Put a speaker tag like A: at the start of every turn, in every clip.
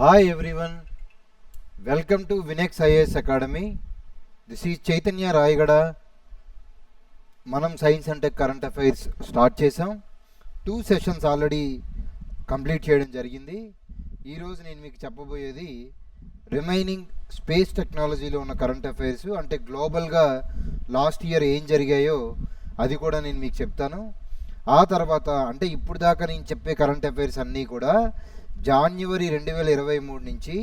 A: Hi everyone, welcome to Vinex IAS Academy. This is Chaitanya Rayagada. మనం science and tech current affairs start చేసాం. 2 sessions already complete చేయడం జరిగింది. ఈరోజు నేను మీకు చెప్పబోయేది రిమైనింగ్ స్పేస్ టెక్నాలజీలో ఉన్న కరెంట్ అఫైర్స్, అంటే గ్లోబల్గా లాస్ట్ ఇయర్ ఏం జరిగాయో అది కూడా నేను మీకు చెప్తాను. ఆ తర్వాత అంటే ఇప్పుడు దాకా నేను చెప్పే కరెంట్ అఫైర్స్ అన్నీ కూడా జాన్యువరి 2023 నుంచి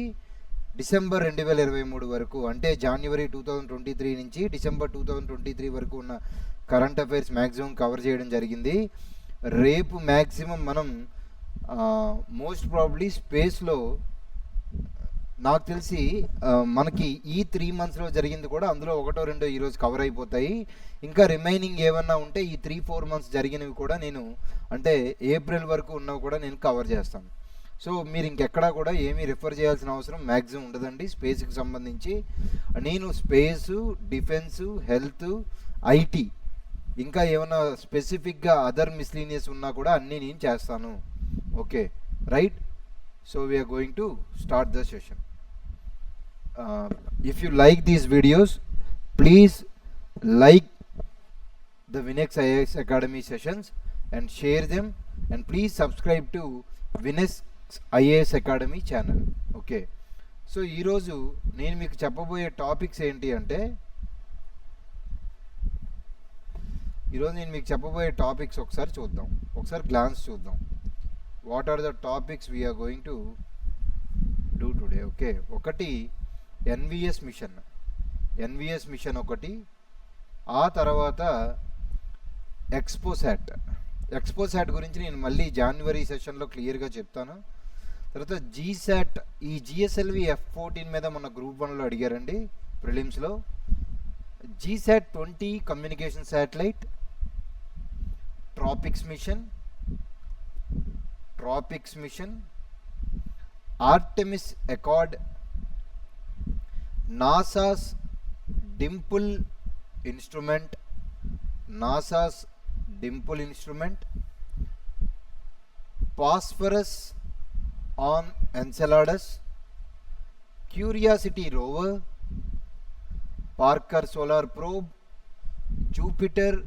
A: డిసెంబర్ 2023 వరకు, అంటే జాన్యువరి 2023 నుంచి డిసెంబర్ 2023 వరకు ఉన్న కరెంట్ అఫైర్స్ మ్యాక్సిమం కవర్ చేయడం జరిగింది. రేపు మ్యాక్సిమం మనం మోస్ట్ ప్రాబబ్లీ స్పేస్లో నాకు తెలిసి మనకి ఈ 3 monthsలో జరిగింది కూడా అందులో ఒకటో రెండో ఈరోజు కవర్ అయిపోతాయి. ఇంకా రిమైనింగ్ ఏమన్నా ఉంటే ఈ 3-4 months జరిగినవి కూడా నేను, అంటే ఏప్రిల్ వరకు ఉన్నవి కూడా నేను కవర్ చేస్తాను. సో మీరు ఇంకెక్కడా కూడా ఏమీ రిఫర్ చేయాల్సిన అవసరం మ్యాక్సిమం ఉండదండి స్పేస్కి సంబంధించి. నేను స్పేసు, డిఫెన్సు, హెల్త్, ఐటీ, ఇంకా ఏమైనా స్పెసిఫిక్గా అదర్ మిస్లీనియస్ ఉన్నా కూడా అన్నీ నేను చేస్తాను. Okay, right. So we are going to start the session. If you like these videos, please like the Vinex IAS Academy sessions and share them, and please subscribe to Vinex IAS Academy channel. Okay, so ఈరోజు నేను మీకు చెప్పబోయే topics ఏంటి అంటే, ఒకసారి చూద్దాం, ఒకసారి glance చూద్దాం. What are the topics we are going to do today. Okay, ఒకటి ఎన్విఎస్ మిషన్ ఒకటి, ఆ తర్వాత ఎక్స్పోసాట్ గురించి నేను మళ్ళీ జాన్యువరి సెషన్లో క్లియర్గా చెప్తాను. తర్వాత జీసాట్, ఈ జిఎస్ఎల్వి F-14 మీద మొన్న గ్రూప్ 1లో అడిగారండి ప్రిలిమ్స్లో. GSAT 20 communication satellite, Tropics mission, Artemis Accord, NASA's Dimple instrument, phosphorus on Enceladus, Curiosity rover, Parker solar probe, Jupiter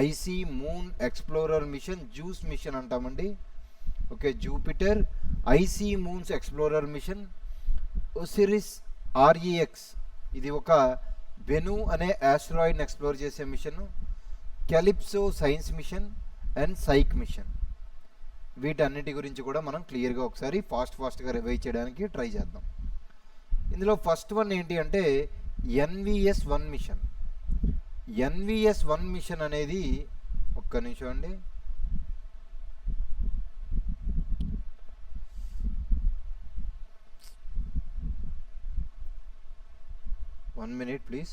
A: icy moon explorer mission, JUICE mission అంటామండి. Okay, Jupiter icy moons explorer mission, Osiris REX, ఇది ఒక Bennu అనే ఆస్ట్రాయిడ్ని explore చేసే mission, Calypso science mission and Psyche mission. వీటన్నిటి గురించి కూడా మనం క్లియర్గా ఒకసారి ఫాస్ట్గా రివైజ్ చేయడానికి ట్రై చేద్దాం. ఇందులో ఫస్ట్ వన్ ఏంటి అంటే NVS-1 మిషన్. NVS-1 మిషన్ అనేది, ఒక్క నిమిషం అండి, one minute please.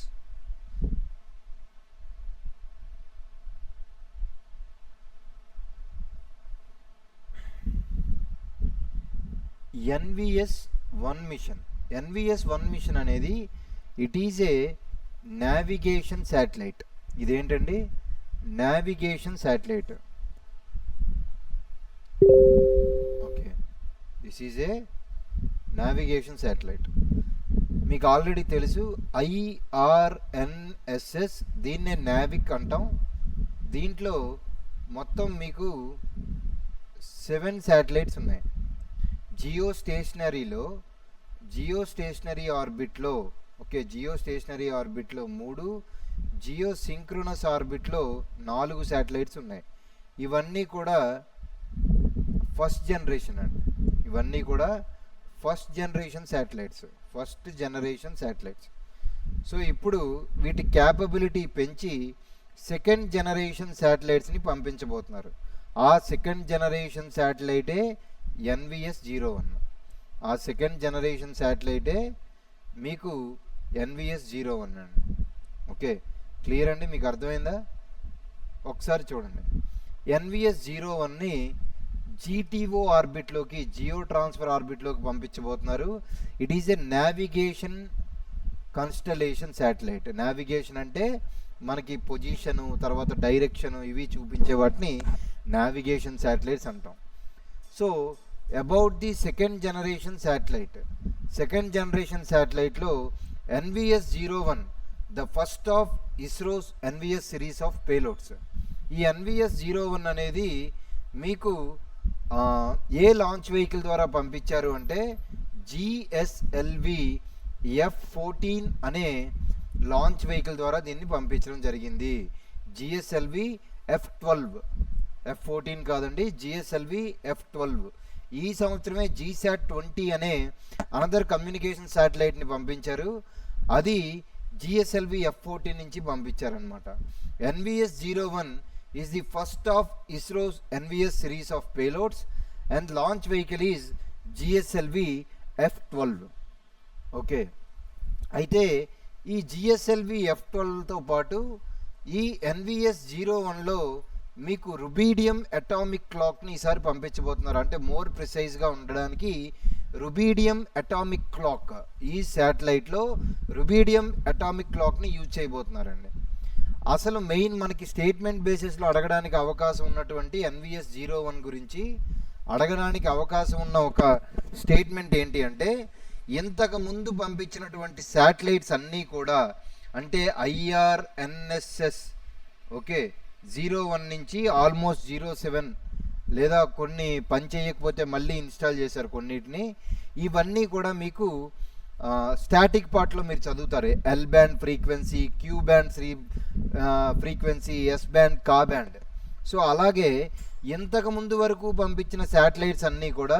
A: NVS-1 mission అనేది it is a navigation satellite. ఇదేంటండి, navigation satellite. Okay, this is a navigation satellite. మీకు ఆల్రెడీ తెలుసు IRNSS, దీన్నే నావిక్ అంటాం. దీంట్లో మొత్తం మీకు 7 శాటిలైట్స్ ఉన్నాయి. జియో స్టేషనరీ ఆర్బిట్లో 3, జియో సింక్రోనస్ ఆర్బిట్లో 4 శాటిలైట్స్ ఉన్నాయి. ఇవన్నీ కూడా ఫస్ట్ జనరేషన్ శాటిలైట్స్. సో ఇప్పుడు వీటి క్యాపబిలిటీ పెంచి సెకండ్ జనరేషన్ శాటిలైట్స్ని పంపించబోతున్నారు. ఆ సెకండ్ జనరేషన్ శాటిలైటే NVS-01. ఆ సెకండ్ జనరేషన్ శాటిలైటే మీకు NVS-01 అండి. ఓకే, క్లియర్ అండి, మీకు అర్థమైందా? ఒకసారి చూడండి, NVS-01ని GTO ఆర్బిట్లోకి, జియో ట్రాన్స్ఫర్ ఆర్బిట్లోకి పంపించబోతున్నారు. It is a navigation constellation satellite. Navigation అంటే మనకి పొజిషను, తర్వాత డైరెక్షను, ఇవి చూపించే వాటిని నావిగేషన్ శాటిలైట్స్ అంటాం. So about the second generation satellite. Second generation శాటిలైట్లో NVS-01 the first of ISRO's NVS series of payloads. ఈ NVS-01 అనేది మీకు ఏ లాంచ్ వెహికల్ ద్వారా పంపించారు అంటే GSLV F-14 అనే లాంచ్ వెహికల్ ద్వారా దీన్ని పంపించడం జరిగింది. GSLV F-12, F-14 కాదండి, GSLV F-12. ఈ సంవత్సరమే GSAT-20 అనే అనదర్ కమ్యూనికేషన్ శాటిలైట్ని పంపించారు. అది GSLV F-14 నుంచి పంపించారనమాట. NVS-01 is the first of ISRO's NVS series of payloads and launch vehicle is GSLV F-12. Okay, అయితే ఈ GSLV F-12తో పాటు ఈ NVS-01లో మీకు రుబీడియం అటామిక్ క్లాక్ని ఈసారి పంపించబోతున్నారు. అంటే మోర్ ప్రిసైజ్గా ఉండడానికి రుబీడియం అటామిక్ క్లాక్, ఈ శాటిలైట్లో రుబీడియం అటామిక్ క్లాక్ని యూజ్ చేయబోతున్నారండి. అసలు మెయిన్ మనకి స్టేట్మెంట్ బేసిస్లో అడగడానికి అవకాశం ఉన్నటువంటి NVS-01 గురించి అడగడానికి అవకాశం ఉన్న ఒక స్టేట్మెంట్ ఏంటి అంటే, ఇంతకు ముందు పంపించినటువంటి శాటిలైట్స్ అన్నీ కూడా అంటే IRNSS ఓకే 01 నుంచి ఆల్మోస్ట్ 07 లేదా కొన్ని పని చేయకపోతే మళ్ళీ ఇన్స్టాల్ చేశారు కొన్నిటిని. ఇవన్నీ కూడా మీకు స్టాటిక్ పార్ట్లో మీరు చదువుతారు. L band frequency, Q band frequency, S band, Ka band. So అలాగే ఇంతకు ముందు వరకు పంపించిన శాటిలైట్స్ అన్నీ కూడా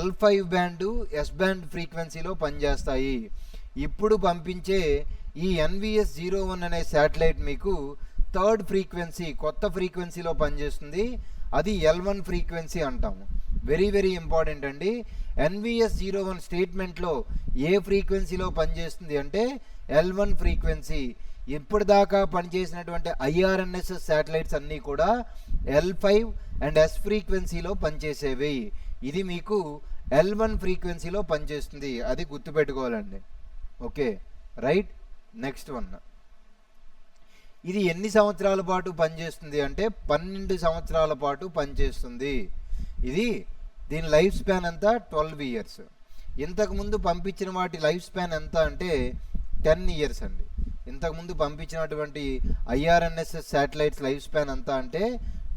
A: L5 బ్యాండు, ఎస్ బ్యాండ్ ఫ్రీక్వెన్సీలో పనిచేస్తాయి. ఇప్పుడు పంపించే ఈ NVS-01 అనే శాటిలైట్ మీకు థర్డ్ ఫ్రీక్వెన్సీ, కొత్త ఫ్రీక్వెన్సీలో పనిచేస్తుంది. అది L1 ఫ్రీక్వెన్సీ అంటాము. వెరీ వెరీ ఇంపార్టెంట్ అండి. NVS-01 స్టేట్మెంట్లో ఏ ఫ్రీక్వెన్సీలో పనిచేస్తుంది అంటే L1 ఫ్రీక్వెన్సీ. ఇప్పటిదాకా పనిచేసినటువంటి IRNSS శాటిలైట్స్ అన్నీ కూడా L5 అండ్ S ఫ్రీక్వెన్సీలో పనిచేసేవి. ఇది మీకు L1 ఫ్రీక్వెన్సీలో పనిచేస్తుంది, అది గుర్తుపెట్టుకోవాలండి. Okay right. నెక్స్ట్ వన్, ఇది ఎన్ని సంవత్సరాల పాటు పనిచేస్తుంది అంటే 12 సంవత్సరాల పాటు పనిచేస్తుంది. ఇది దీని లైఫ్ స్పాన్ ఎంత 12 ఇయర్స్. ఇంతకుముందు పంపించిన వాటి లైఫ్ స్పాన్ ఎంత అంటే 10 ఇయర్స్ అండి. ఇంతకుముందు పంపించినటువంటి IRNSS శాటిలైట్స్ లైఫ్ స్పాన్ ఎంత అంటే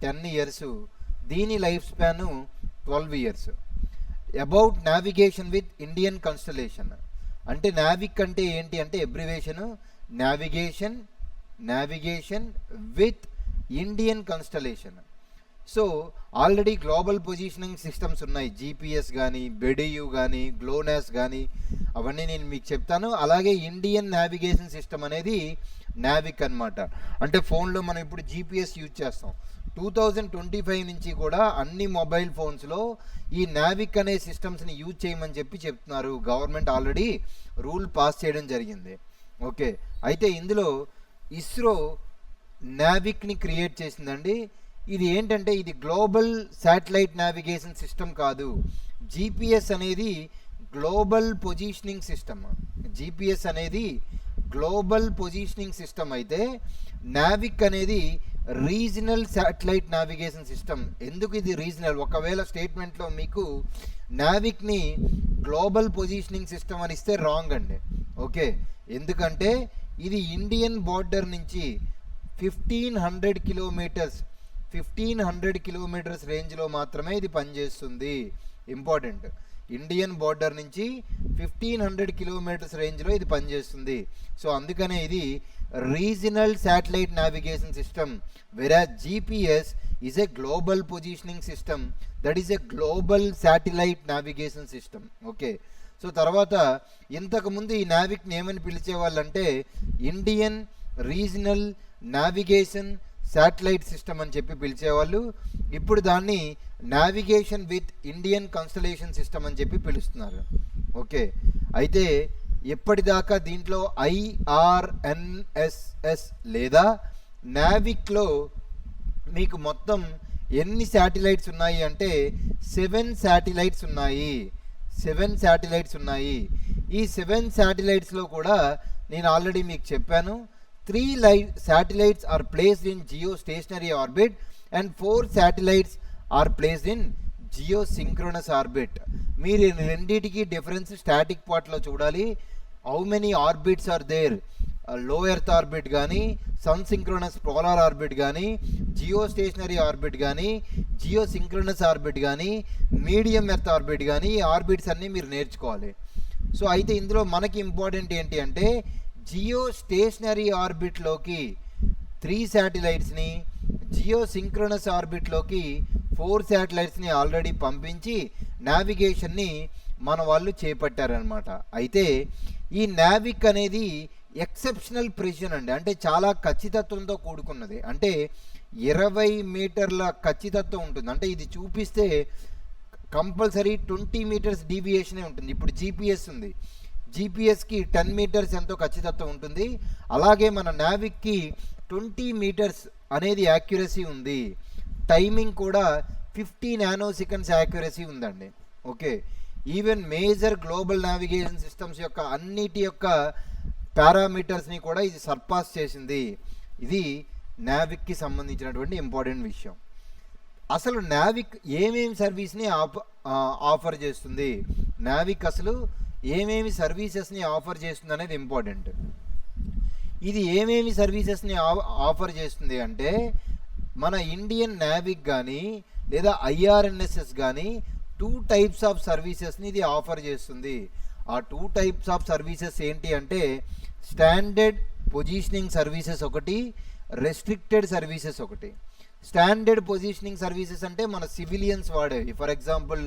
A: 10 ఇయర్స్. దీని life span 12 years. About navigation with Indian constellation అంటే నావిక్ అంటే ఏంటి అంటే abbreviation navigation with Indian constellation. So already global positioning systems ఉన్నాయి, GPS కానీ, బెడియు కానీ, గ్లోనాస్ కానీ, అవన్నీ నేను మీకు చెప్తాను. అలాగే ఇండియన్ నావిగేషన్ సిస్టమ్ అనేది నావిక్ అనమాట. అంటే ఫోన్లో మనం ఇప్పుడు GPS యూజ్ చేస్తాం. 2025 నుంచి కూడా అన్ని మొబైల్ ఫోన్స్లో ఈ నావిక్ అనే సిస్టమ్స్ని యూజ్ చేయమని చెప్తున్నారు. గవర్నమెంట్ ఆల్రెడీ రూల్ పాస్ చేయడం జరిగింది. ఓకే, అయితే ఇందులో ఇస్రో నావిక్ని క్రియేట్ చేసిందండి. ఇది ఏంటంటే ఇది గ్లోబల్ శాటిలైట్ నావిగేషన్ సిస్టమ్ కాదు. GPS అనేది గ్లోబల్ పొజిషనింగ్ సిస్టమ్. GPS అనేది గ్లోబల్ పొజిషనింగ్ సిస్టమ్ అయితే నావిక్ అనేది రీజనల్ శాటిలైట్ నావిగేషన్ సిస్టమ్. ఎందుకు ఇది రీజనల్? ఒకవేళ స్టేట్మెంట్లో మీకు నావిక్ని గ్లోబల్ పొజిషనింగ్ సిస్టమ్ అని ఇస్తే రాంగ్ అండి. ఓకే, ఎందుకంటే ఇది ఇండియన్ బార్డర్ నుంచి 1500 కిలోమీటర్స్ రేంజ్లో మాత్రమే ఇది పనిచేస్తుంది. ఇంపార్టెంట్, ఇండియన్ బార్డర్ నుంచి 1500 కిలోమీటర్స్ రేంజ్లో ఇది పనిచేస్తుంది. సో అందుకనే ఇది regional satellite navigation system. Whereas GPS is a global positioning system, that is a global satellite navigation system. Okay, so తర్వాత ఇంతకుముందు ఈ నావిక్ని ఏమని పిలిచేవాళ్ళంటే Indian regional navigation satellite system అని పిలిచేవాళ్ళు. ఇప్పుడు దాన్ని navigation with Indian constellation system అని పిలుస్తున్నారు. ఓకే, అయితే ఎప్పటిదాకా దీంట్లో IRNSS లేదా నావిక్లో మీకు మొత్తం ఎన్ని శాటిలైట్స్ ఉన్నాయి అంటే 7 శాటిలైట్స్ ఉన్నాయి. 7 శాటిలైట్స్ ఉన్నాయి. ఈ 7 శాటిలైట్స్లో కూడా నేను ఆల్రెడీ మీకు చెప్పాను, 3 satellites are placed in geostationary orbit and 4 satellites are placed in geosynchronous orbit. మీరు రెండింటికి డిఫరెన్స్ స్టాటిక్ పార్ట్లో చూడాలి. How many orbits are there, low earth orbit కానీ, సన్ సింక్రోనస్ పోలార్ ఆర్బిట్ కానీ, జియో స్టేషనరీ ఆర్బిట్ కానీ, geosynchronous orbit కానీ, medium earth orbit కానీ, ఈ ఆర్బిట్స్ అన్నీ మీరు నేర్చుకోవాలి. సో అయితే ఇందులో మనకి ఇంపార్టెంట్ ఏంటి అంటే జియో స్టేషనరీ ఆర్బిట్లోకి 3 శాటిలైట్స్ని, జియో సింక్రోనస్ ఆర్బిట్లోకి 4 శాటిలైట్స్ని ఆల్రెడీ పంపించి నావిగేషన్ని మన వాళ్ళు చేపట్టారనమాట. అయితే ఈ నావిక్ అనేది ఎక్సెప్షనల్ ప్రెసిషన్ అండి, అంటే చాలా ఖచ్చితత్వంతో కూడుకున్నది. అంటే 20 మీటర్ల ఖచ్చితత్వం ఉంటుంది. అంటే ఇది చూపిస్తే కంపల్సరీ 20 మీటర్స్ డీవియేషనే ఉంటుంది. ఇప్పుడు జీపీఎస్ ఉంది, జీపీఎస్కి 10 మీటర్స్ ఎంతో ఖచ్చితత్వం ఉంటుంది. అలాగే మన నావిక్కి 20 మీటర్స్ అనేది యాక్యురసీ ఉంది. టైమింగ్ కూడా 50 నానో సెకండ్స్ యాక్యురసీ ఉందండి. Okay, even major global navigation systems యొక్క అన్నిటి యొక్క పారామీటర్స్ని కూడా ఇది సర్పాస్ చేసింది. ఇది నావిక్కి సంబంధించినటువంటి ఇంపార్టెంట్ విషయం. అసలు నావిక్ ఏమేమి సర్వీస్ని ఆఫర్ చేస్తుంది, నావిక్ అసలు ఏమేమి సర్వీసెస్ని ఆఫర్ చేస్తుంది అనేది ఇంపార్టెంట్. ఇది ఏమేమి సర్వీసెస్ని ఆఫర్ చేస్తుంది అంటే మన ఇండియన్ నావిక్ కానీ లేదా ఐఆర్ఎన్ఎస్ఎస్ కానీ 2 టైప్స్ ఆఫ్ సర్వీసెస్ని ఇది ఆఫర్ చేస్తుంది. ఆ 2 టైప్స్ ఆఫ్ సర్వీసెస్ ఏంటి అంటే స్టాండర్డ్ పొజిషనింగ్ సర్వీసెస్ ఒకటి, రెస్ట్రిక్టెడ్ సర్వీసెస్ ఒకటి. స్టాండర్డ్ పొజిషనింగ్ సర్వీసెస్ అంటే మన సివిలియన్స్ వాడేవి. ఫర్ ఎగ్జాంపుల్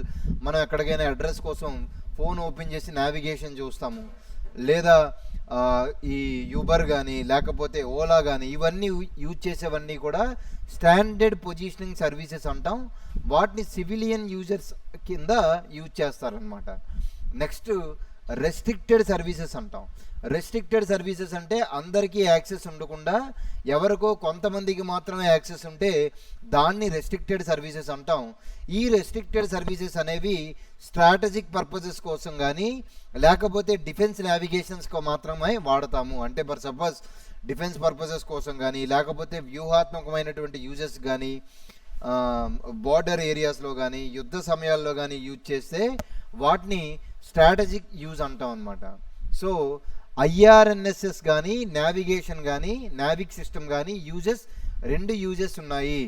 A: మనం ఎక్కడికైనా అడ్రస్ కోసం ఫోన్ ఓపెన్ చేసి నావిగేషన్ చూస్తాము, లేదా ఈ యూబర్ కానీ లేకపోతే ఓలా కానీ ఇవన్నీ యూజ్ చేసేవన్నీ కూడా స్టాండర్డ్ పొజిషనింగ్ సర్వీసెస్ అంటాం. వాటిని సివిలియన్ యూజర్స్ కింద యూజ్ చేస్తారనమాట. నెక్స్ట్ రెస్ట్రిక్టెడ్ సర్వీసెస్ అంటాం. రెస్ట్రిక్టెడ్ సర్వీసెస్ అంటే అందరికీ యాక్సెస్ ఉండకుండా ఎవరికో కొంతమందికి మాత్రమే యాక్సెస్ ఉంటే దాన్ని రెస్ట్రిక్టెడ్ సర్వీసెస్ అంటాం. ఈ రెస్ట్రిక్టెడ్ సర్వీసెస్ అనేవి స్ట్రాటజిక్ పర్పసెస్ కోసం కానీ లేకపోతే డిఫెన్స్ నావిగేషన్స్కో మాత్రమే వాడతాము. అంటే ఫర్ సపోజ్ డిఫెన్స్ పర్పసెస్ కోసం కానీ లేకపోతే వ్యూహాత్మకమైనటువంటి యూజెస్ కానీ బార్డర్ ఏరియాస్లో కానీ యుద్ధ సమయాల్లో కానీ యూజ్ చేస్తే వాటిని స్ట్రాటజిక్ యూజ్ అంటాం అన్నమాట. సో ఐఆర్ఎన్ఎస్ఎస్ కానీ నావిగేషన్ కానీ నావిక్ సిస్టమ్ కానీ యూజెస్ 2 యూజెస్ ఉన్నాయి.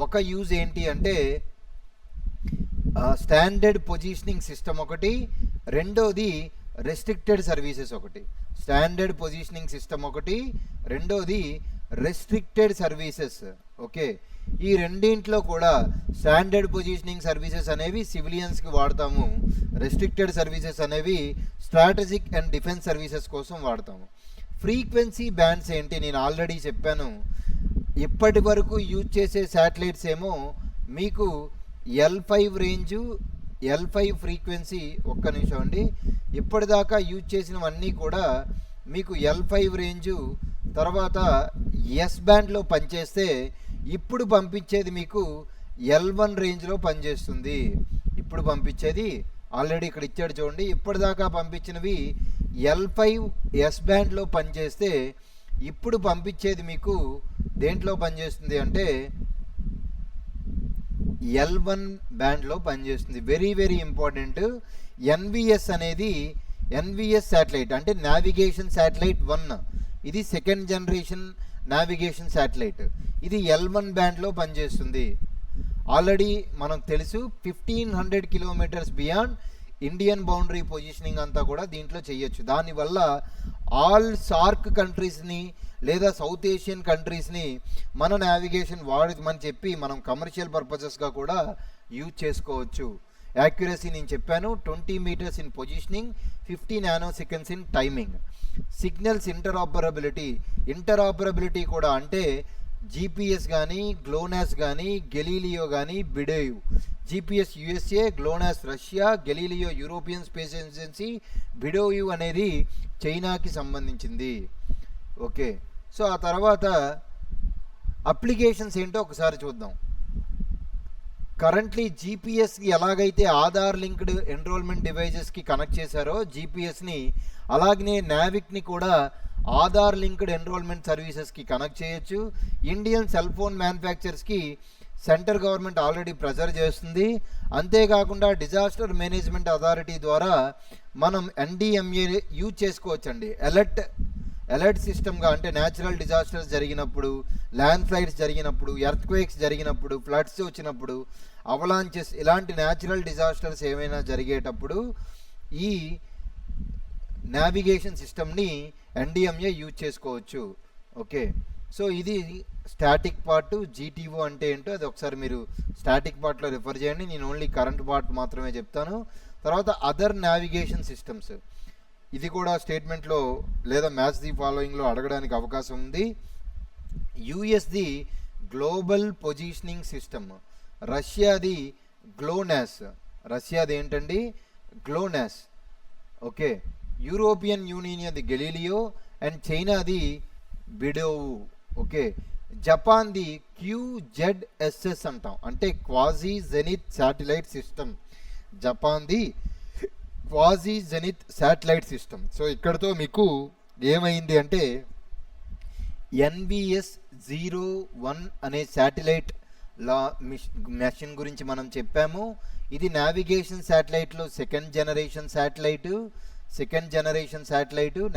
A: ఒక యూజ్ ఏంటి అంటే స్టాండర్డ్ పొజిషనింగ్ సిస్టమ్ ఒకటి, రెండోది రెస్ట్రిక్టెడ్ సర్వీసెస్ ఒకటి. స్టాండర్డ్ పొజిషనింగ్ సిస్టమ్ ఒకటి, రెండోది రెస్ట్రిక్టెడ్ సర్వీసెస్. ఓకే, ఈ రెండింట్లో కూడా స్టాండర్డ్ పొజిషనింగ్ సర్వీసెస్ అనేవి సివిలియన్స్కి వాడతాము, రెస్ట్రిక్టెడ్ సర్వీసెస్ అనేవి స్ట్రాటజిక్ అండ్ డిఫెన్స్ సర్వీసెస్ కోసం వాడతాము. ఫ్రీక్వెన్సీ బ్యాండ్స్ ఏంటి నేను ఆల్రెడీ చెప్పాను. ఇప్పటి వరకు యూజ్ చేసే శాటిలైట్స్ ఏమో మీకు L5 రేంజు, L5 ఫ్రీక్వెన్సీ. ఒక్క నిమిషం అండి, ఇప్పటిదాకా యూజ్ చేసినవన్నీ కూడా మీకు L5 రేంజు, తర్వాత ఎస్ బ్యాండ్లో పనిచేస్తే ఇప్పుడు పంపించేది మీకు L1 రేంజ్లో పనిచేస్తుంది. ఇప్పుడు పంపించేది ఆల్రెడీ ఇక్కడ ఇచ్చాడు చూడండి, ఇప్పటిదాకా పంపించినవి L5 ఎస్ బ్యాండ్లో పనిచేస్తే ఇప్పుడు పంపించేది మీకు దేంట్లో పనిచేస్తుంది అంటే L1 బ్యాండ్లో పనిచేస్తుంది. Very very important. ఎన్విఎస్ అనేది ఎన్విఎస్ శాటిలైట్ అంటే నావిగేషన్ శాటిలైట్ 1, ఇది 2nd జనరేషన్ నావిగేషన్ శాటిలైట్. ఇది L1 బ్యాండ్లో పనిచేస్తుంది. ఆల్రెడీ మనకు తెలుసు 1500 kilometres beyond Indian boundary positioning అంతా కూడా దీంట్లో చేయొచ్చు. దానివల్ల ఆల్ సార్క్ కంట్రీస్ని లేదా సౌత్ ఏషియన్ కంట్రీస్ని మన నావిగేషన్ వాడమని చెప్పి మనం కమర్షియల్ పర్పసెస్గా కూడా యూజ్ చేసుకోవచ్చు. యాక్యురసీ నేను చెప్పాను, 20 metres in positioning, 50 nanoseconds in timing. Signals interoperability కూడా అంటే జీపీఎస్ కానీ గ్లోనాస్ కానీ గెలీలియో కానీ BeiDou. GPS USA, GLONASS Russia, Galileo European space agency, BeiDou అనేది చైనాకి సంబంధించింది. ఓకే, సో ఆ తర్వాత అప్లికేషన్స్ ఏంటో ఒకసారి చూద్దాం. కరెంట్లీ జీపీఎస్కి ఎలాగైతే ఆధార్ లింక్డ్ ఎన్రోల్మెంట్ డివైజెస్కి కనెక్ట్ చేశారో జీపీఎస్ని, అలాగనే నావిక్ని కూడా ఆధార్ లింక్డ్ ఎన్రోల్మెంట్ సర్వీసెస్కి కనెక్ట్ చేయొచ్చు. ఇండియన్ సెల్ ఫోన్ మ్యానుఫ్యాక్చర్స్కి సెంటర్ గవర్నమెంట్ ఆల్రెడీ ప్రెజర్ చేస్తుంది. అంతేకాకుండా డిజాస్టర్ మేనేజ్మెంట్ అథారిటీ ద్వారా మనం ఎన్డిఎంఏ యూజ్ చేసుకోవచ్చండి. అలర్ట్ సిస్టమ్గా, అంటే న్యాచురల్ డిజాస్టర్స్ జరిగినప్పుడు, ల్యాండ్ స్లైడ్స్ జరిగినప్పుడు, ఎర్త్క్వేక్స్ జరిగినప్పుడు, ఫ్లడ్స్ వచ్చినప్పుడు, అవలాంచెస్, ఇలాంటి న్యాచురల్ డిజాస్టర్స్ ఏమైనా జరిగేటప్పుడు ఈ నావిగేషన్ సిస్టమ్ని ఎన్డిఎంఏ యూజ్ చేసుకోవచ్చు. ఓకే, సో ఇది స్టాటిక్ పార్ట్. జీటీఓ అంటే ఏంటో అది ఒకసారి మీరు స్టాటిక్ పార్ట్లో రిఫర్ చేయండి. నేను ఓన్లీ కరెంట్ పార్ట్ మాత్రమే చెప్తాను. తర్వాత అదర్ నావిగేషన్ సిస్టమ్స్, ఇది కూడా స్టేట్మెంట్లో లేదా మ్యాచ్ ది ఫాలోయింగ్లో అడగడానికి అవకాశం ఉంది. యుఎస్ది గ్లోబల్ పొజిషనింగ్ సిస్టమ్, రష్యాది గ్లోనాస్. రష్యాది ఏంటండి? గ్లోనాస్. ఓకే, యూరోపియన్ యూనియన్ అది గెలీలియో అండ్ చైనాది బిడోవు. ఓకే, జపాన్ది QZSS అంటాం, అంటే క్వాజీ జెనిత్ శాటిలైట్ సిస్టమ్. జపాన్ది quasi zenith satellite system. So ఇక్కడతో మీకు ఏమైంది అంటే NVS-01 అనే శాటిలైట్ మెషిన్ గురించి మనం చెప్పాము. ఇది నావిగేషన్ శాటిలైట్లో సెకండ్ జనరేషన్ శాటిలైట్.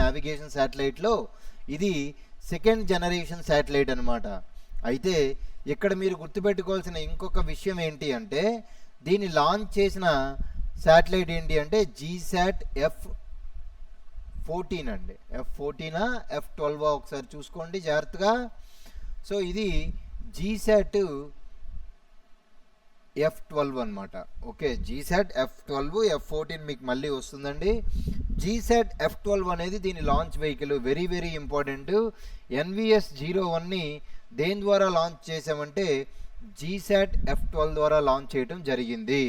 A: నావిగేషన్ శాటిలైట్లో ఇది సెకండ్ జనరేషన్ శాటిలైట్ అనమాట. అయితే ఇక్కడ మీరు గుర్తుపెట్టుకోవాల్సిన ఇంకొక విషయం ఏంటి అంటే, దీన్ని లాంచ్ చేసిన శాటిలైట్ ఏంటి అంటే GSAT F14 అండి. F14 F12 ఒకసారి చూసుకోండి జాగ్రత్తగా. సో ఇది GSAT F12 అనమాట. ఓకే, GSAT F12, F14 మీకు మళ్ళీ వస్తుందండి. GSAT F12 అనేది దీని launch vehicle, very very important. NVS-01ని దేని ద్వారా లాంచ్ చేసామంటే GSAT F12 ద్వారా లాంచ్ చేయడం జరిగింది.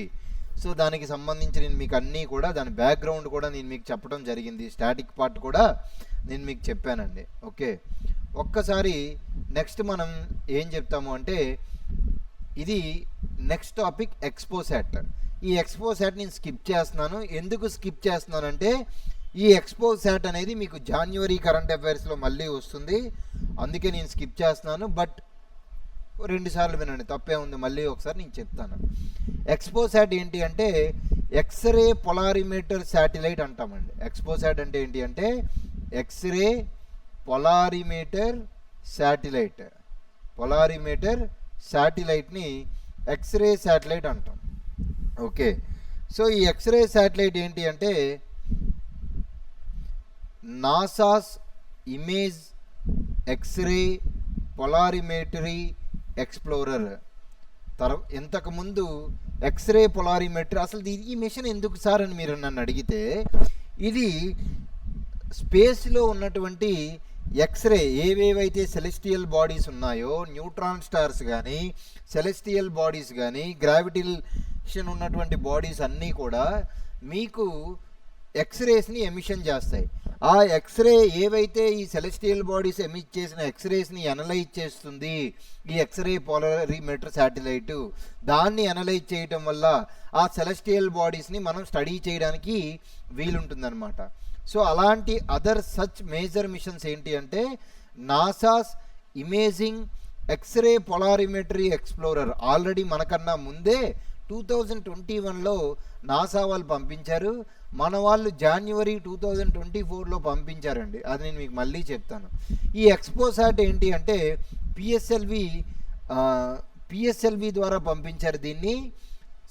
A: సో దానికి సంబంధించి నేను మీకు అన్నీ కూడా, దాని బ్యాక్గ్రౌండ్ కూడా నేను మీకు చెప్పడం జరిగింది. స్టాటిక్ పార్ట్ కూడా నేను మీకు చెప్పానండి. ఓకే, ఒక్కసారి నెక్స్ట్ మనం ఏం చెప్తాము అంటే, ఇది నెక్స్ట్ టాపిక్ ఎక్స్పోసాట్. ఈ ఎక్స్పోసాట్ నేను స్కిప్ చేస్తున్నాను. ఎందుకు స్కిప్ చేస్తున్నానంటే, ఈ ఎక్స్పోసాట్ అనేది మీకు జాన్యువరి కరెంట్ అఫైర్స్లో మళ్ళీ వస్తుంది, అందుకే నేను స్కిప్ చేస్తున్నాను. బట్ 2 సార్లు వినండి, తప్పే ఉంది. మళ్ళీ ఒకసారి నేను చెప్తాను. ఎక్స్పోసాట్ ఏంటి అంటే ఎక్స్రే పొలారిమీటర్ శాటిలైట్ అంటామండి. ఎక్స్పోసాట్ అంటే ఏంటి అంటే ఎక్స్రే పొలారిమీటర్ శాటిలైట్ని ఎక్స్రే శాటిలైట్ అంటాం. ఓకే, సో ఈ ఎక్స్రే శాటిలైట్ ఏంటి అంటే నాసాస్ ఇమేజ్ ఎక్స్రే పొలారిమీటరీ ఎక్స్ప్లోరర్. ఇంతకుముందు ఎక్స్రే పొలారిమెట్రీ, అసలు ఈ మిషన్ ఎందుకు సార్ అని మీరు నన్ను అడిగితే, ఇది స్పేస్లో ఉన్నటువంటి ఎక్స్రే ఏవేవైతే సెలెస్టియల్ బాడీస్ ఉన్నాయో, న్యూట్రాన్ స్టార్స్ కానీ, సెలెస్టియల్ బాడీస్ కానీ, గ్రావిటేషన్ ఉన్నటువంటి బాడీస్ అన్నీ కూడా మీకు ఎక్స్రేస్ని ఎమిషన్ చేస్తాయి. ఆ ఎక్స్రే ఏవైతే ఈ సెలెస్టియల్ బాడీస్ ఎమిట్ చేసిన ఎక్స్రేస్ని అనలైజ్ చేస్తుంది ఈ ఎక్స్రే పోలరీమీటర్ శాటిలైట్. దాన్ని అనలైజ్ చేయటం వల్ల ఆ సెలెస్టియల్ బాడీస్ని మనం స్టడీ చేయడానికి వీలుంటుందన్నమాట. సో అలాంటి అదర్ సచ్ మేజర్ మిషన్స్ ఏంటి అంటే NASA's imaging X-ray polarimetry explorer. Already మనకన్నా ముందే 2021లో నాసా వాళ్ళు పంపించారు, మన వాళ్ళు జాన్యువరి 2024లో పంపించారండి. అది నేను మీకు మళ్ళీ చెప్తాను. ఈ ఎక్స్పోసాట్ ఏంటి అంటే పిఎస్ఎల్వి ద్వారా పంపించారు దీన్ని.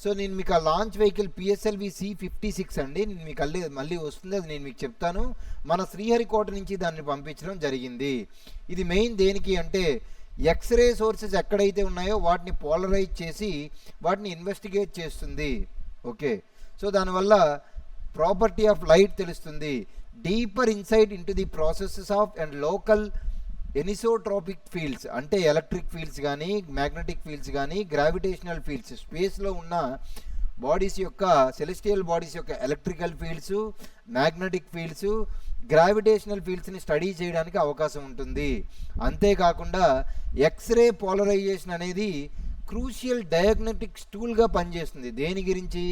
A: సో నేను మీకు ఆ లాంచ్ వెహికల్ PSLV C56 అండి, నేను మీకు మళ్ళీ వస్తుంది, అది నేను మీకు చెప్తాను. మన శ్రీహరికోట నుంచి దాన్ని పంపించడం జరిగింది. ఇది మెయిన్ దేనికి అంటే ఎక్స్రే సోర్సెస్ ఎక్కడైతే ఉన్నాయో వాటిని పోలరైజ్ చేసి వాటిని ఇన్వెస్టిగేట్ చేస్తుంది. ఓకే, సో దానివల్ల ప్రాపర్టీ ఆఫ్ లైట్ తెలుస్తుంది. Deeper insight into the processes of and local anisotropic fields, అంటే ఎలక్ట్రిక్ ఫీల్డ్స్ కానీ, మ్యాగ్నెటిక్ ఫీల్డ్స్ కానీ, గ్రావిటేషనల్ ఫీల్డ్స్, స్పేస్లో ఉన్న బాడీస్ యొక్క, సెలెస్టియల్ బాడీస్ యొక్క electrical fields, magnetic fields, gravitational ఫీల్డ్స్ని స్టడీ చేయడానికి అవకాశం ఉంటుంది. అంతేకాకుండా ఎక్స్రే పోలరైజేషన్ అనేది క్రూషియల్ డయాగ్నోస్టిక్ టూల్గా పనిచేస్తుంది. దేని గురించి?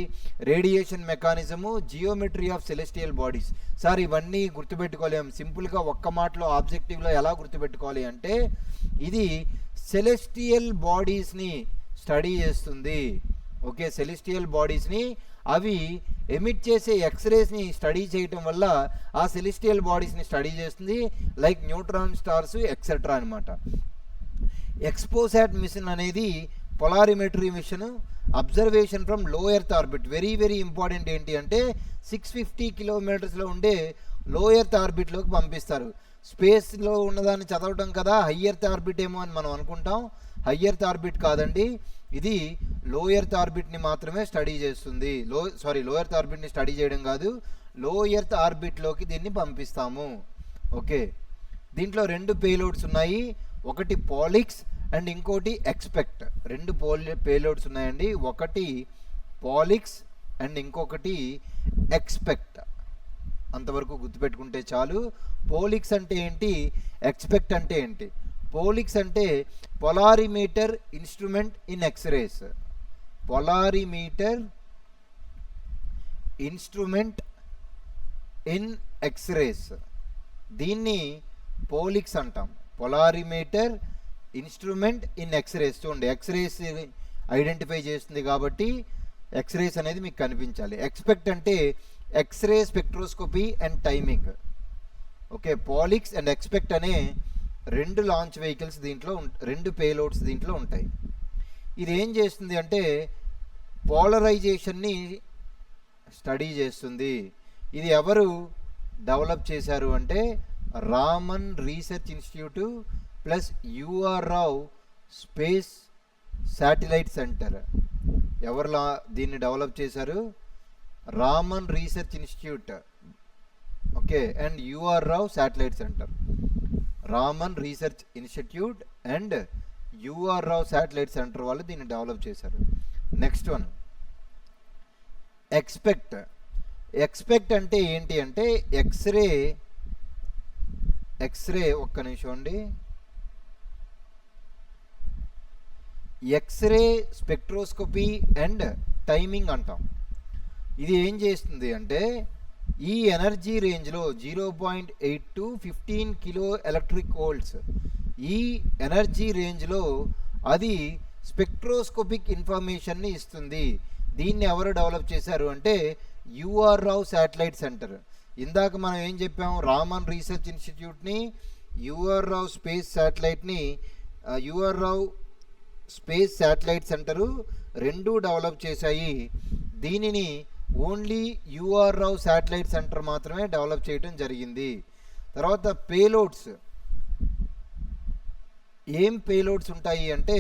A: Radiation mechanism, geometry of celestial bodies. Sir ఇవన్నీ గుర్తుపెట్టుకోలేం, సింపుల్గా ఒక్క మాటలో ఆబ్జెక్టివ్లో ఎలా గుర్తుపెట్టుకోవాలి అంటే, ఇది సెలెస్టియల్ బాడీస్ని స్టడీ చేస్తుంది. ఓకే, సెలెస్టియల్ బాడీస్ని అవి ఎమిట్ చేసే ఎక్స్రేస్ని స్టడీ చేయటం వల్ల ఆ సెలెస్టియల్ బాడీస్ని స్టడీ చేస్తుంది, లైక్ న్యూట్రాన్ స్టార్స్ ఎక్సెట్రా అనమాట. ఎక్స్పోసాట్ మిషన్ అనేది పొలారిమెట్రీ మిషన్, అబ్జర్వేషన్ ఫ్రమ్ లో earth orbit. Very very important. ఏంటి అంటే 650 కిలోమీటర్స్లో ఉండే లో ఎర్త్ ఆర్బిట్లోకి పంపిస్తారు. స్పేస్లో ఉన్నదాన్ని చదవటం కదా హై ఎర్త్ ఆర్బిట్ ఏమో అని మనం అనుకుంటాం. హై ఎర్త్ ఆర్బిట్ కాదండి, ఇది లో ఎర్త్ ఆర్బిట్ని మాత్రమే స్టడీ చేస్తుంది. లో ఎర్త్ ఆర్బిట్ని స్టడీ చేయడం కాదు, లో ఎర్త్ ఆర్బిట్లోకి దీన్ని పంపిస్తాము. ఓకే, దీంట్లో 2 పేలోడ్స్ ఉన్నాయి, ఒకటి పాలిక్స్ అండ్ ఇంకోటి ఎక్స్పెక్ట్. 2 పేలోడ్స్ ఉన్నాయండి, ఒకటి పాలిక్స్ అండ్ ఇంకొకటి ఎక్స్పెక్ట్. అంతవరకు గుర్తుపెట్టుకుంటే చాలు. పోలిక్స్ అంటే ఏంటి, ఎక్స్పెక్ట్ అంటే ఏంటి. పోలిక్స్ అంటే polarimeter instrument in X-rays. Polarimeter instrument in X-rays, దీన్ని పోలిక్స్ అంటాం. Polarimeter instrument in X-rays. చూడండి, ఎక్స్రేస్ ఐడెంటిఫై చేస్తుంది కాబట్టి ఎక్స్రేస్ అనేది మీకు కనిపించాలి. ఎక్స్పెక్ట్ అంటే X-ray spectroscopy and timing. Okay, POLIX and XSPECT అనే 2 లాంచ్ వెహికల్స్ దీంట్లో 2 పేలోడ్స్ దీంట్లో ఉంటాయి. ఇది ఏం చేస్తుంది అంటే పోలరైజేషన్ని స్టడీ చేస్తుంది. ఇది ఎవరు డెవలప్ చేశారు అంటే Raman research institute plus U R Rao space satellite centre. ఎవరు దీన్ని డెవలప్ చేశారు? Raman research institute, okay, and U R Rao satellite centre. Raman research institute and U R Rao satellite centre వాళ్ళు దీన్ని డెవలప్ చేశారు. Next one expect. ఎక్స్పెక్ట్ అంటే ఏంటి అంటే ఎక్స్రే ఒక్క నిమిషం అండి. ఎక్స్రే స్పెక్ట్రోస్కోపీ అండ్ టైమింగ్ అంటాం. ఇది ఏం చేస్తుంది అంటే ఈ ఎనర్జీ రేంజ్లో 0.8 to 15 కిలో ఎలక్ట్రిక్ వోల్ట్స్, ఈ ఎనర్జీ రేంజ్లో అది స్పెక్ట్రోస్కోపిక్ ఇన్ఫర్మేషన్ని ఇస్తుంది. దీన్ని ఎవరు డెవలప్ చేశారు అంటే యుఆర్ రావ్ శాటిలైట్ సెంటర్. ఇందాక మనం ఏం చెప్పాము, రామన్ రీసెర్చ్ ఇన్స్టిట్యూట్ని, యుఆర్ రావ్ స్పేస్ శాటిలైట్ని, UR Rao space satellite centre 2 develop చేశాయి. దీనిని only UR Rao satellite centre మాత్రమే డెవలప్ చేయడం జరిగింది. తర్వాత పేలోడ్స్. ఏం పేలోడ్స్ ఉంటాయి అంటే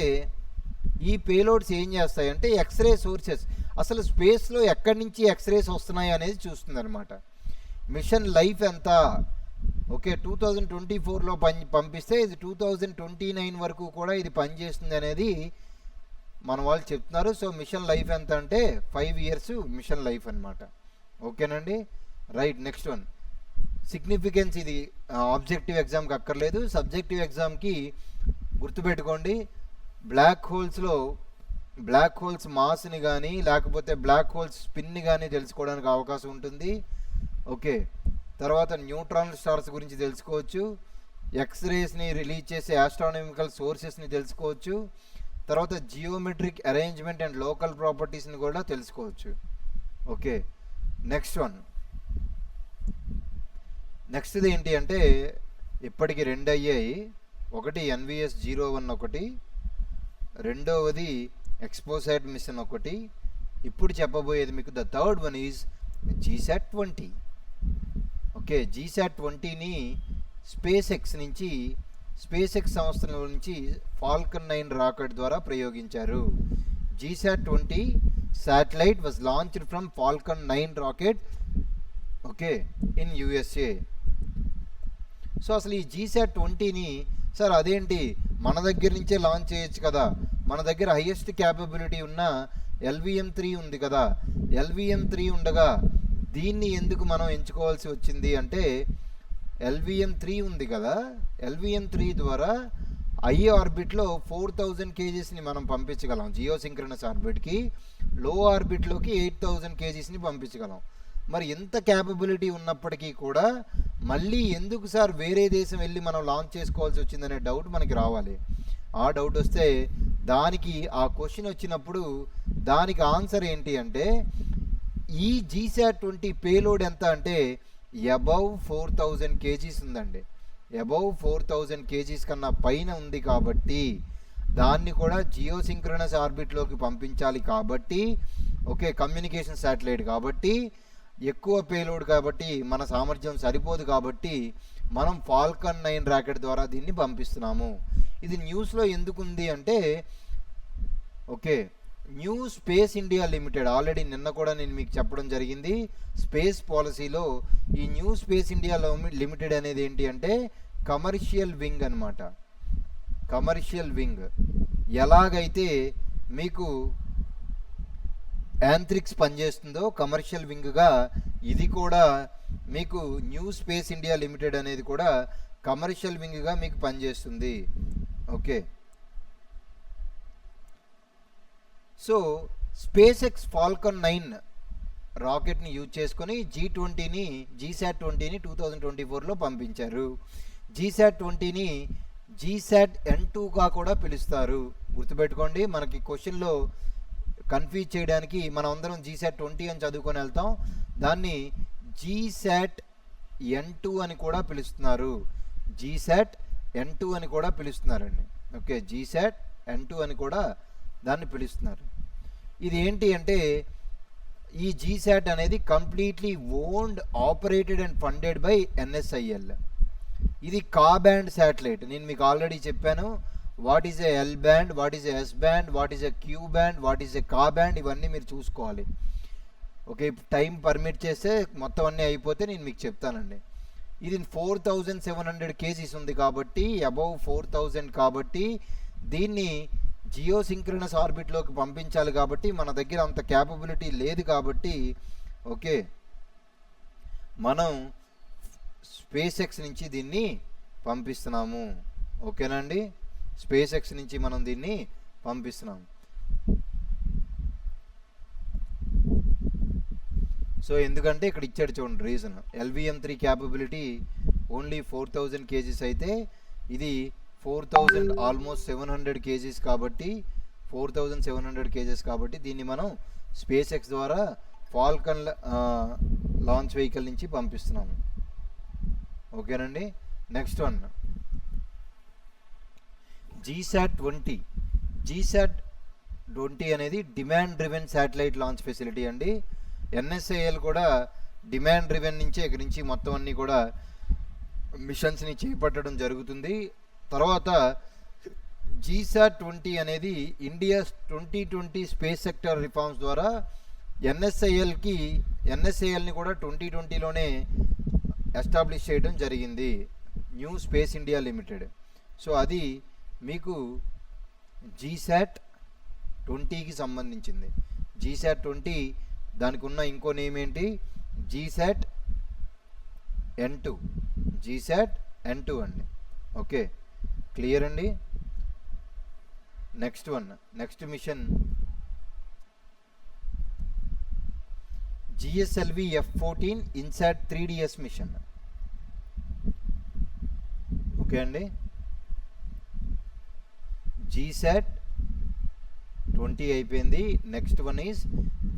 A: ఈ పేలోడ్స్ ఏం చేస్తాయంటే ఎక్స్రే సోర్సెస్, అసలు స్పేస్లో ఎక్కడి నుంచి ఎక్స్రేస్ వస్తున్నాయి అనేది చూస్తుంది అనమాట. మిషన్ లైఫ్ ఎంత, ఓకే, 2024లో పంపిస్తే ఇది 2029 వరకు కూడా ఇది పనిచేస్తుంది అనేది మన వాళ్ళు చెప్తున్నారు. సో మిషన్ లైఫ్ ఎంత అంటే 5 years మిషన్ లైఫ్ అనమాట. ఓకేనండి, రైట్. Next one significance. ఇది ఆబ్జెక్టివ్ ఎగ్జామ్కి అక్కర్లేదు, సబ్జెక్టివ్ ఎగ్జామ్కి గుర్తుపెట్టుకోండి. బ్లాక్ హోల్స్ మాస్ని కానీ లేకపోతే బ్లాక్ హోల్స్ స్పిన్ని కానీ తెలుసుకోవడానికి అవకాశం ఉంటుంది. ఓకే, తర్వాత న్యూట్రాన్ స్టార్స్ గురించి తెలుసుకోవచ్చు, ఎక్స్రేస్ని రిలీజ్ చేసే ఆస్ట్రానమికల్ సోర్సెస్ని తెలుసుకోవచ్చు, తర్వాత జియోమెట్రిక్ అరేంజ్మెంట్ అండ్ లోకల్ ప్రాపర్టీస్ని కూడా తెలుసుకోవచ్చు. Okay, next one. నెక్స్ట్ది ఏంటి అంటే ఇప్పటికి 2 అయ్యాయి. ఒకటి NVS 01 ఒకటి, రెండవది ఎక్స్పోసాట్ మిషన్ ఒకటి. ఇప్పుడు చెప్పబోయేది మీకు the third one is GSAT 20. Okay, GSAT 20ని స్పేస్ ఎక్స్ సంస్థల నుంచి ఫాల్కన్ 9 రాకెట్ ద్వారా ప్రయోగించారు. GSAT 20 satellite was launched from Falcon 9 rocket, okay, in USA. So అసలు ఈ GSAT 20ని సార్ అదేంటి మన దగ్గర నుంచే లాంచ్ చేయొచ్చు కదా, మన దగ్గర హైయెస్ట్ క్యాపబిలిటీ ఉన్న LVM-3 ఉంది కదా, LVM-3 ఉండగా దీన్ని ఎందుకు మనం ఎంచుకోవాల్సి వచ్చింది అంటే LVM-3 ఉంది కదా, LVM-3 ద్వారా ఐ ఆర్బిట్లో 4000 kgsని మనం పంపించగలం జియోసింక్రనస్ ఆర్బిట్కి, లో ఆర్బిట్లోకి 8000 kgsని పంపించగలం. మరి ఎంత క్యాపబిలిటీ ఉన్నప్పటికీ కూడా మళ్ళీ ఎందుకు సార్ వేరే దేశం వెళ్ళి మనం లాంచ్ చేసుకోవాల్సి వచ్చిందనే డౌట్ మనకి రావాలి. ఆ డౌట్ వస్తే దానికి ఆ క్వశ్చన్ వచ్చినప్పుడు దానికి ఆన్సర్ ఏంటి అంటే ఈ GSAT-20 పేలోడ్ ఎంత అంటే అబౌవ్ 4000 kgs ఉందండి. అబౌవ్ 4000 kgs కన్నా పైన ఉంది కాబట్టి దాన్ని కూడా జియోసింక్రనస్ ఆర్బిట్లోకి పంపించాలి కాబట్టి ఓకే, కమ్యూనికేషన్ శాటిలైట్ కాబట్టి ఎక్కువ పేలోడ్ కాబట్టి మన సామర్థ్యం సరిపోదు కాబట్టి మనం ఫాల్కన్ 9 రాకెట్ ద్వారా దీన్ని పంపిస్తున్నాము. ఇది న్యూస్లో ఎందుకు ఉంది అంటే okay, new space India limited already నిన్న కూడా నేను మీకు చెప్పడం జరిగింది. స్పేస్ పాలసీలో ఈ న్యూ స్పేస్ ఇండియా లిమిటెడ్ అనేది ఏంటి అంటే కమర్షియల్ వింగ్ అనమాట. కమర్షియల్ వింగ్ ఎలాగైతే మీకు యాంత్రిక్స్ పనిచేస్తుందో కమర్షియల్ వింగ్గా ఇది కూడా మీకు న్యూ స్పేస్ ఇండియా లిమిటెడ్ అనేది కూడా కమర్షియల్ వింగ్గా మీకు పనిచేస్తుంది. Okay, so SpaceX Falcon 9 రాకెట్ని యూజ్ చేసుకొని GSAT-20ని 2024లో పంపించారు. GSAT-20ని GSAT-N2గా కూడా పిలుస్తారు. గుర్తుపెట్టుకోండి, మనకి క్వశ్చన్లో కన్ఫ్యూజ్ చేయడానికి మనం అందరం GSAT-20 అని చదువుకొని వెళ్తాం, దాన్ని GSAT-N2 అని కూడా పిలుస్తున్నారు. GSAT-N2 అని కూడా పిలుస్తున్నారండి. ఓకే, GSAT-N2 అని కూడా దాన్ని పిలుస్తున్నారు. ఇది ఏంటి అంటే ఈ GSAT అనేది completely owned, operated and funded by NSIL. ఇది కా బ్యాండ్ శాటిలైట్. నేను మీకు ఆల్రెడీ చెప్పాను what is a L band, what is a S band, what is a Q band, what is a కా బ్యాండ్, ఇవన్నీ మీరు చూసుకోవాలి. ఓకే, టైం పర్మిట్ చేస్తే మొత్తం అన్నీ అయిపోతే నేను మీకు చెప్తానండి. ఇది 4700 kgs ఉంది కాబట్టి అబౌవ్ 4000 కాబట్టి దీన్ని జియోసింక్రనస్ ఆర్బిట్లోకి పంపించాలి కాబట్టి మన దగ్గర అంత క్యాపబిలిటీ లేదు కాబట్టి ఓకే, మనం స్పేస్ ఎక్స్ నుంచి దీన్ని పంపిస్తున్నాము. ఓకేనండి, స్పేస్ ఎక్స్ నుంచి మనం దీన్ని పంపిస్తున్నాము. సో ఎందుకంటే ఇక్కడ ఇచ్చాడు చూడండి reason, LVM-3 capability only 4000 kgs అయితే ఇది 4000 ఆల్మోస్ట్ 700 kgs కాబట్టి 4700 kgs కాబట్టి దీన్ని మనం స్పేస్ ఎక్స్ ద్వారా ఫాల్కన్ లాంచ్ వెహికల్ నుంచి పంపిస్తున్నాము. ఓకేనండి, నెక్స్ట్ వన్ GSAT-20. GSAT-20 అనేది demand driven satellite launch facility అండి. NSIL కూడా డిమాండ్ డ్రివెన్ నుంచే ఇక్కడి నుంచి మొత్తం అన్నీ కూడా మిషన్స్ని చేపట్టడం జరుగుతుంది. తర్వాత GSAT-20 అనేది ఇండియా 2020 స్పేస్ సెక్టర్ రిఫార్మ్స్ ద్వారా NSILని కూడా 2020లోనే ఎస్టాబ్లిష్ చేయడం జరిగింది, new space India limited. So అది మీకు GSAT-20కి సంబంధించింది. GSAT-20 దానికి ఉన్న ఇంకో నేమ్ ఏంటి, GSAT-N2. GSAT-N2 అండి. ఓకే, క్లియర్ అండి. Next one, next mission GSLV F-14 INSAT 3DS mission. Okay అండి, GSAT-20 అయిపోయింది. Next one is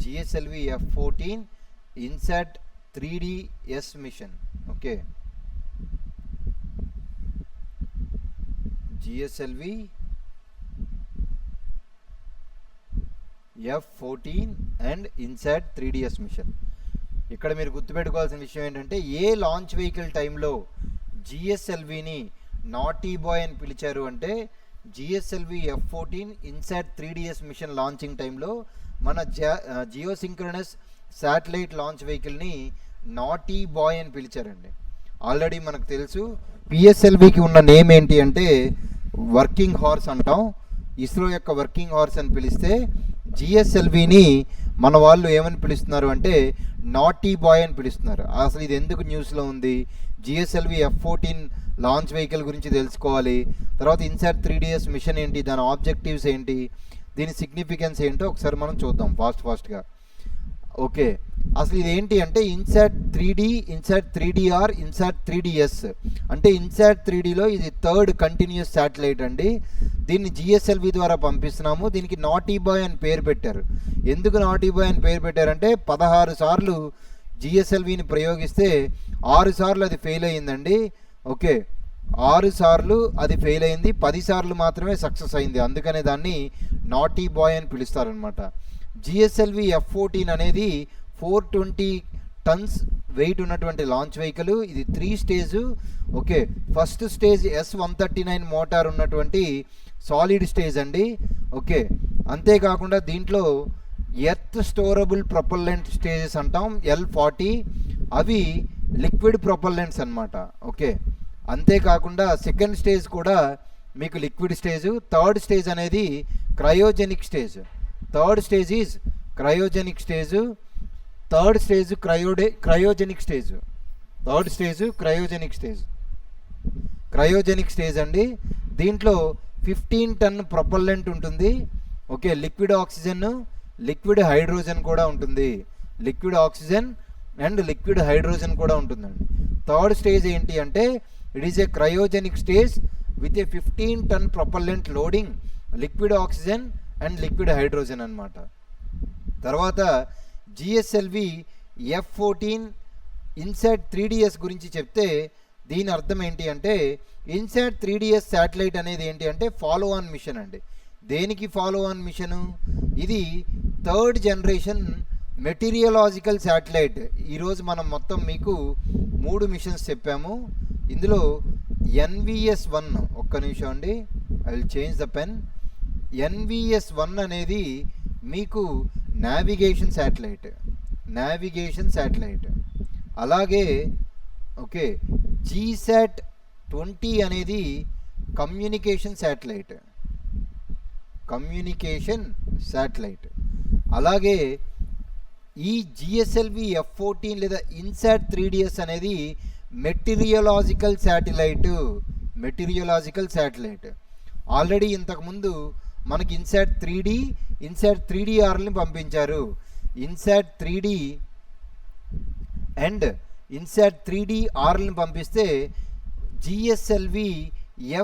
A: GSLV F-14 INSAT 3DS mission. Okay, GSLV F-14 and INSAT 3DS mission. ఇక్కడ మీరు గుర్తుపెట్టుకోవాల్సిన విషయం ఏంటంటే ఏ లాంచ్ వెహికల్ టైంలో GSLVని నాటీ బాయ్ అని పిలిచారు అంటే GSLV F-14 INSAT 3DS machine launching టైంలో మన జియోసింక్రనస్ శాటిలైట్ లాంచ్ వెహికల్ని నాటీ బాయ్ అని పిలిచారండి. ఆల్రెడీ మనకు తెలుసు PSLVకి ఉన్న నేమ్ ఏంటి అంటే వర్కింగ్ హార్స్ అంటాం. ఇస్రో యొక్క వర్కింగ్ హార్స్ అని పిలిస్తే GSLVని మన వాళ్ళు ఏమని పిలుస్తున్నారు అంటే నాటీ బాయ్ అని పిలుస్తున్నారు. అసలు ఇది ఎందుకు న్యూస్లో ఉంది, GSLV F-14 లాంచ్ వెహికల్ గురించి తెలుసుకోవాలి. తర్వాత ఇన్సాట్ 3DS మిషన్ ఏంటి, దాని ఆబ్జెక్టివ్స్ ఏంటి, దీని సిగ్నిఫికెన్స్ ఏంటో ఒకసారి మనం చూద్దాం ఫాస్ట్గా. ఓకే, అసలు ఇది ఏంటి అంటే INSAT 3D, INSAT 3DR, INSAT 3DS. అంటే ఇన్సాట్ 3Dలో ఇది థర్డ్ కంటిన్యూస్ శాటిలైట్ అండి. దీన్ని GSLV ద్వారా పంపిస్తున్నాము. దీనికి నాటీ బాయ్ అని పేరు పెట్టారు. ఎందుకు నాటీ బాయ్ అని పేరు పెట్టారంటే 16 సార్లు GSLVని ప్రయోగిస్తే 6 సార్లు అది ఫెయిల్ అయ్యిందండి. ఓకే, 6 సార్లు అది ఫెయిల్ అయింది, 10 సార్లు మాత్రమే సక్సెస్ అయింది. అందుకనే దాన్ని నాటీ బాయ్ అని పిలుస్తారనమాట. GSLV F-14 అనేది 420 టన్స్ వెయిట్ ఉన్నటువంటి లాంచ్ వెహికల్. ఇది 3 stage. Okay, first stage S-139 motor ఉన్నటువంటి సాలిడ్ స్టేజ్ అండి. ఓకే, అంతేకాకుండా దీంట్లో ఎర్త్ స్టోరబుల్ ప్రొపల్లెంట్ స్టేజెస్ అంటాం L-40, అవి లిక్విడ్ ప్రొపల్లెంట్స్ అనమాట. ఓకే, అంతేకాకుండా సెకండ్ స్టేజ్ కూడా మీకు లిక్విడ్ స్టేజ్. థర్డ్ స్టేజ్ అనేది cryogenic stage. Third stage is cryogenic stage. Third stage cryogenic stage. Third stage cryogenic stage అండి. దీంట్లో 15 టన్ ప్రొపల్లెంట్ ఉంటుంది. Okay, liquid oxygen, liquid hydrogen కూడా ఉంటుంది. Liquid oxygen and liquid hydrogen కూడా ఉంటుందండి. Third stage ఏంటి అంటే it is a cryogenic stage with a 15 ton propellant loading, liquid oxygen and liquid hydrogen అనమాట. తర్వాత GSLV F-14 ఇన్సాట్ 3DS గురించి చెప్తే దీని అర్థం ఏంటి అంటే ఇన్సాట్ 3DS శాటిలైట్ అనేది ఏంటి అంటే ఫాలో ఆన్ మిషన్ అండి. దేనికి ఫాలో ఆన్ మిషను? ఇది థర్డ్ జనరేషన్ మెటీరియలాజికల్ శాటిలైట్. ఈరోజు మనం మొత్తం మీకు 3 మిషన్స్ చెప్పాము. ఇందులో NVS-1, ఒక్క నిమిషం అండి, I will change the pen. NVS-1 అనేది మీకు నావిగేషన్ శాటిలైట్. అలాగే ఓకే, GSAT-20 అనేది కమ్యూనికేషన్ శాటిలైట్. అలాగే ఈ GSLV F-14 లేదా ఇన్సాట్ 3DS అనేది మెటీరియలాజికల్ శాటిలైట్. ఆల్రెడీ ఇంతకుముందు మనకి ఇన్సాట్ 3D, ఇన్సాట్ 3DRని పంపించారు. ఇన్సాట్ 3D అండ్ ఇన్సాట్ 3DRని పంపిస్తే GSLV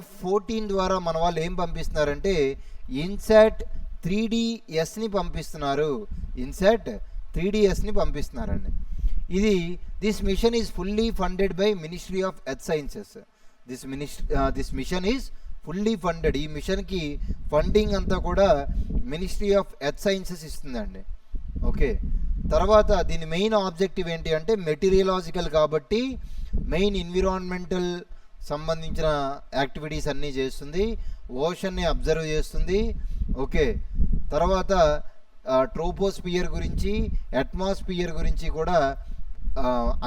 A: F-14 ద్వారా మన వాళ్ళు ఏం పంపిస్తున్నారంటే ఇన్సాట్ 3DSని పంపిస్తున్నారండి. ఇది this mission is fully funded by ministry of earth sciences. This mission is fully funded. ఈ మిషన్కి ఫండింగ్ అంతా కూడా మినిస్ట్రీ ఆఫ్ ఎర్త్ సైన్సెస్ ఇస్తుందండి. ఓకే, తర్వాత దీని మెయిన్ ఆబ్జెక్టివ్ ఏంటి అంటే మెటీరియలాజికల్ కాబట్టి మెయిన్ ఎన్విరాన్మెంటల్ సంబంధించిన యాక్టివిటీస్ అన్నీ చేస్తుంది. ఓషన్ని అబ్జర్వ్ చేస్తుంది. ఓకే, తర్వాత ట్రోపోస్పియర్ గురించి, అట్మాస్ఫియర్ గురించి కూడా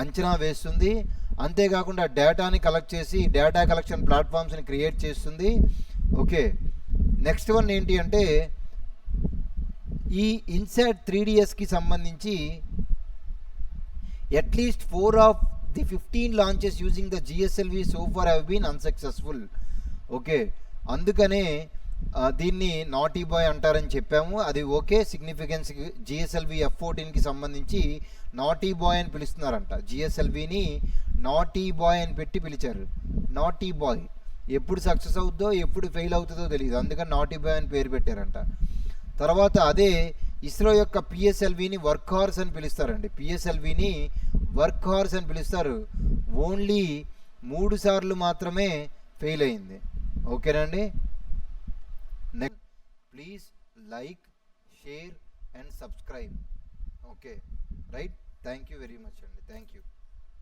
A: అంచనా వేస్తుంది. అంతేకాకుండా డేటాని కలెక్ట్ చేసి డేటా కలెక్షన్ ప్లాట్ఫామ్స్ని క్రియేట్ చేస్తుంది. ఓకే, నెక్స్ట్ వన్ ఏంటి అంటే ఈ ఇన్సాట్ 3DSకి సంబంధించి at least 4 of the 15 launches using the GSLV so far have been unsuccessful. Okay, అందుకనే దీన్ని నాటీ బాయ్ అంటారని చెప్పాము. అది ఓకే, సిగ్నిఫికెన్స్ GSLV F-14కి సంబంధించి నాటీ బాయ్ అని పిలుస్తున్నారంట. GSLVని నాటీ బాయ్ అని పెట్టి పిలిచారు. నాటీ బాయ్ ఎప్పుడు సక్సెస్ అవుతుందో ఎప్పుడు ఫెయిల్ అవుతుందో తెలియదు, అందుకని నాటీ బాయ్ అని పేరు పెట్టారంట. తర్వాత అదే ఇస్రో యొక్క PSLVని వర్క్ హార్స్ అని పిలుస్తారండి. PSLVని వర్క్ హార్స్ అని పిలుస్తారు. ఓన్లీ 3 సార్లు మాత్రమే ఫెయిల్ అయింది. ఓకేనండి. Next please like, share and subscribe. Okay right, thank you very much అండి. Thank you.